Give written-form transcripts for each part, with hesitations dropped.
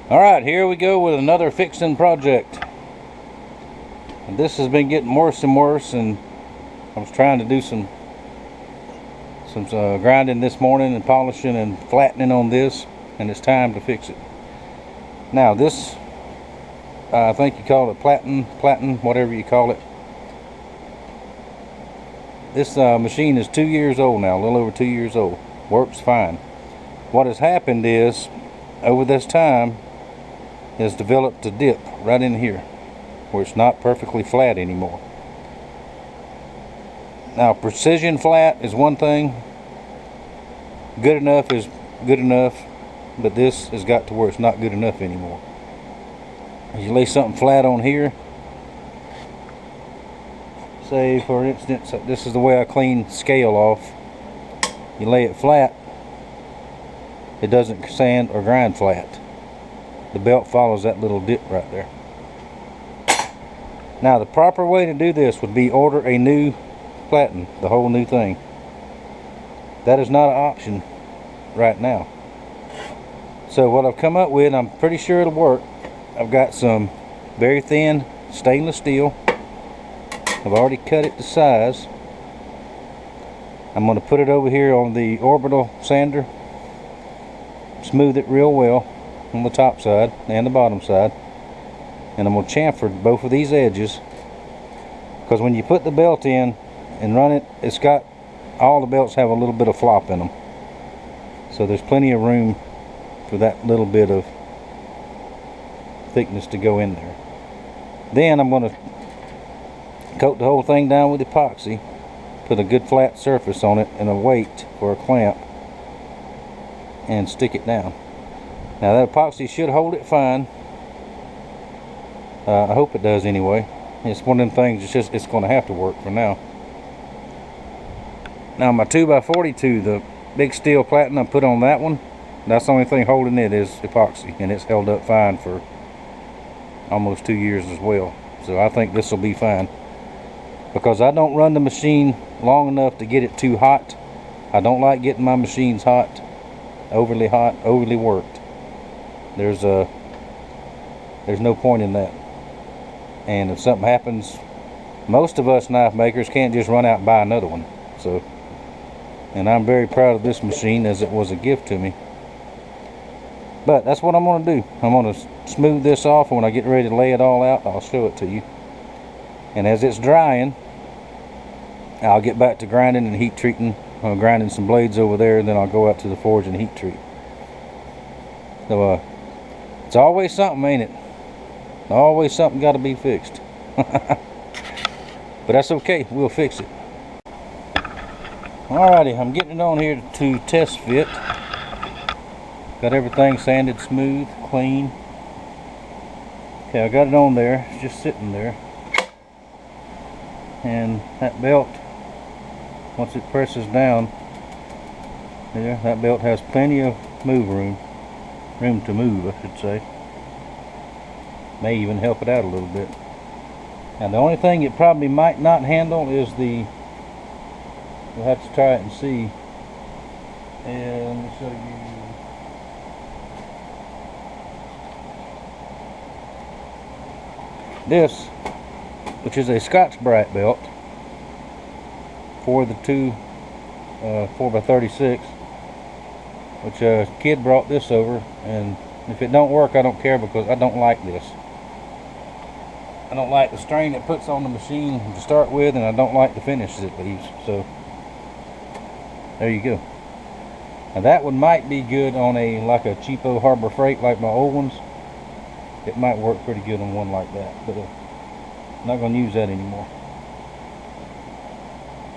Alright, here we go with another fixing project. And this has been getting worse and worse, and I was trying to do some grinding this morning and polishing and flattening on this, and it's time to fix it. Now this, I think you call it platen, whatever you call it. This machine is 2 years old now, a little over 2 years old. Works fine. What has happened is, over this time, has developed a dip right in here where it's not perfectly flat anymore. Now precision flat is one thing, good enough is good enough, but this has got to where it's not good enough anymore. You lay something flat on here, say for instance this is the way I clean scale off. You lay it flat, it doesn't sand or grind flat. The belt follows that little dip right there. Now the proper way to do this would be order a new platen, the whole new thing. That is not an option right now. So what I've come up with, I'm pretty sure it'll work. I've got some very thin stainless steel. I've already cut it to size. I'm going to put it over here on the orbital sander, smooth it real well on the top side and the bottom side, and I'm going to chamfer both of these edges, because when you put the belt in and run it, it's got, all the belts have a little bit of flop in them, so there's plenty of room for that little bit of thickness to go in there. Then I'm going to coat the whole thing down with epoxy, put a good flat surface on it and a weight for a clamp, and stick it down. Now that epoxy should hold it fine. I hope it does anyway. It's one of them things, it's going to have to work for now. Now my 2x42, the big steel platen I put on that one, that's the only thing holding it is epoxy, and it's held up fine for almost 2 years as well. So I think this will be fine, because I don't run the machine long enough to get it too hot. I don't like getting my machines hot, overly worked. There's no point in that. And if something happens, most of us knife makers can't just run out and buy another one. So, and I'm very proud of this machine, as it was a gift to me. But that's what I'm going to do. I'm going to smooth this off, and when I get ready to lay it all out, I'll show it to you. And as it's drying, I'll get back to grinding and heat treating. I'm grinding some blades over there, and then I'll go out to the forge and heat treat. So it's always something, ain't it? Always something got to be fixed. But that's okay, we'll fix it. Alrighty, I'm getting it on here to test fit. Got everything sanded smooth, clean. Okay, I got it on there, it's just sitting there. And that belt, once it presses down there, that belt has plenty of room to move, I should say. May even help it out a little bit. Now the only thing it probably might not handle is the, we'll have to try it and see. And let me show you this, which is a Scotch-Brite belt for the 4x36, which a kid brought this over, and if it don't work, I don't care, because I don't like this. I don't like the strain it puts on the machine to start with, and I don't like the finishes it leaves. So there you go. Now that one might be good on a cheapo Harbor Freight like my old ones. It might work pretty good on one like that, but I'm not going to use that anymore.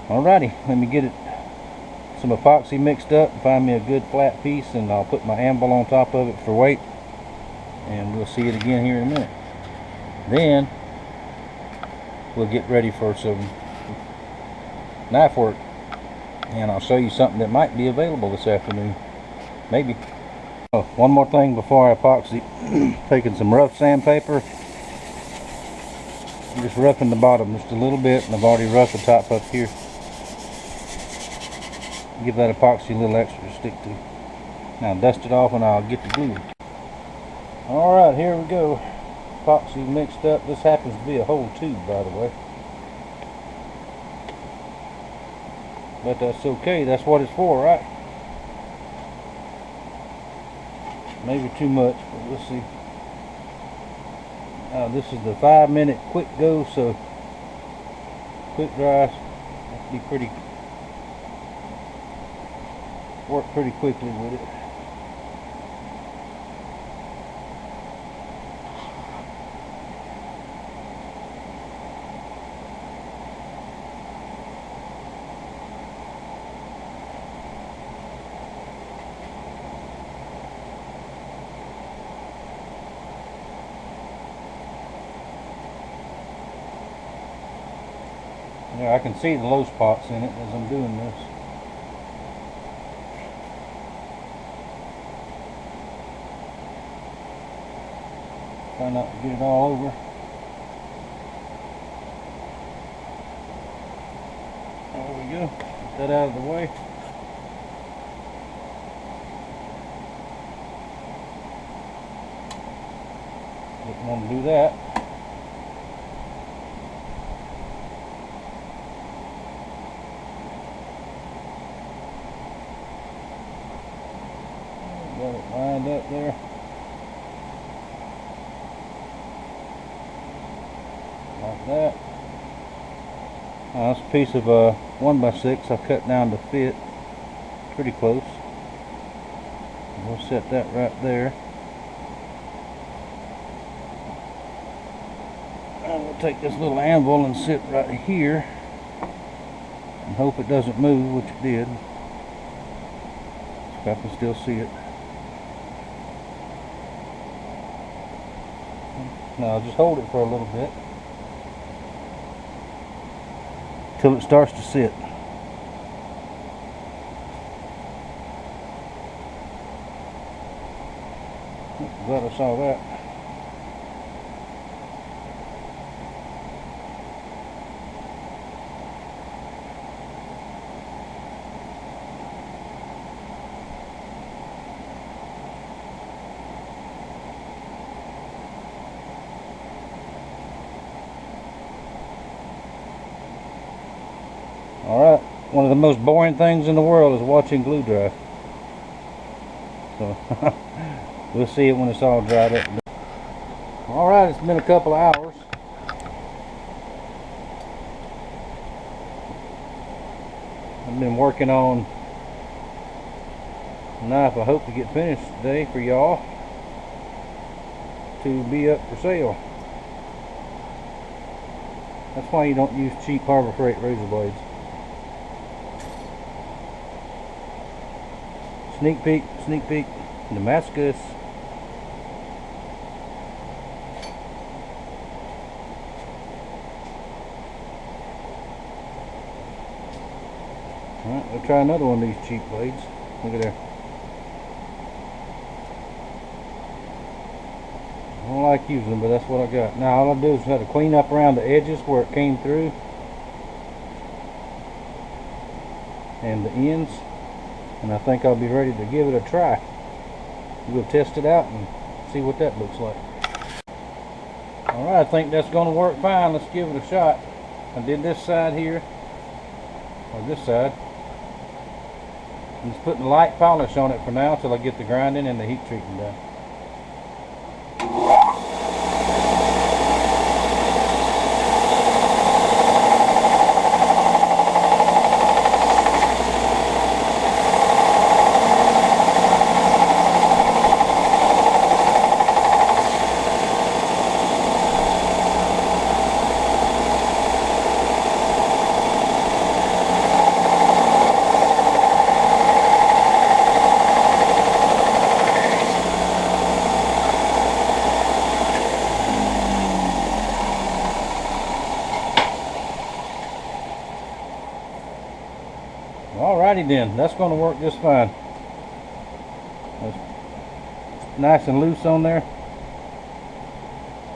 Alrighty, let me get it some epoxy mixed up and find me a good flat piece, and I'll put my anvil on top of it for weight, and we'll see it again here in a minute. Then we'll get ready for some knife work, and I'll show you something that might be available this afternoon, maybe. Oh, one more thing before I epoxy. Taking some rough sandpaper, I'm just roughing the bottom just a little bit, and I've already roughed the top up here. Give that epoxy a little extra to stick to. Now dust it off and I'll get the glue. Alright, here we go. Epoxy mixed up. This happens to be a whole tube, by the way. But that's okay. That's what it's for, right? Maybe too much, but we'll see. This is the 5-minute quick go, so quick dry. Be pretty, work pretty quickly with it. Yeah, I can see the low spots in it as I'm doing this. Try not to get it all over. There we go. Get that out of the way. Didn't want to do that. Got it lined up there. Like that. That's a piece of 1x6 I cut down to fit. Pretty close. We'll set that right there. And we'll take this little anvil and sit right here. And hope it doesn't move, which it did. So I can still see it. Now just hold it for a little bit till it starts to sit. Glad I saw that. Alright, one of the most boring things in the world is watching glue dry. So, we'll see it when it's all dried up. Alright, it's been a couple of hours. I've been working on a knife I hope to get finished today for y'all to be up for sale. That's why you don't use cheap Harbor Freight razor blades. Sneak peek, Damascus. Alright, we'll try another one of these cheap blades. Look at there. I don't like using them, but that's what I got. Now all I'll do is have to clean up around the edges where it came through. And the ends. And I think I'll be ready to give it a try. We'll test it out and see what that looks like. Alright, I think that's going to work fine. Let's give it a shot. I did this side here, or this side. I'm just putting light polish on it for now till I get the grinding and the heat treatment done. Alrighty then, that's going to work just fine. It's nice and loose on there.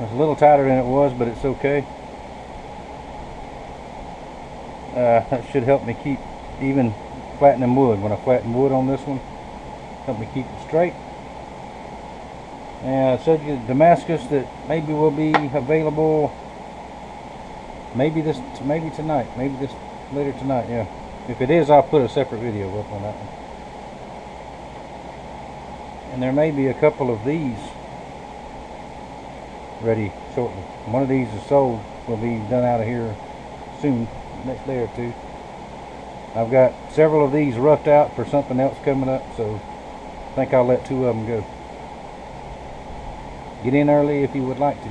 It's a little tighter than it was, but it's okay. That should help me keep even flattening wood. When I flatten wood on this one, help me keep it straight. And I showed you Damascus that maybe will be available. Maybe tonight. Maybe this later tonight. Yeah. If it is, I'll put a separate video up on that one. And there may be a couple of these ready shortly. One of these is sold. Will be done out of here soon, next day or two. I've got several of these roughed out for something else coming up, so I think I'll let 2 of them go. Get in early if you would like to.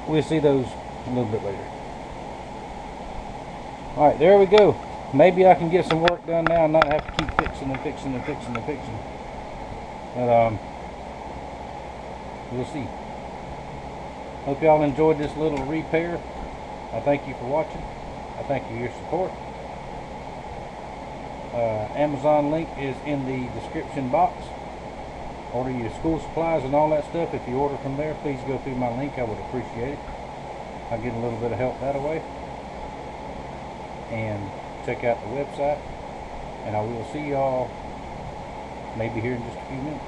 We'll see those a little bit later. Alright, there we go. Maybe I can get some work done now and not have to keep fixing and fixing and fixing and fixing. But we'll see. Hope y'all enjoyed this little repair. I thank you for watching. I thank you for your support. Amazon link is in the description box. Order your school supplies and all that stuff. If you order from there, please go through my link. I would appreciate it. I'll get a little bit of help that way. And check out the website. And I will see y'all maybe here in just a few minutes.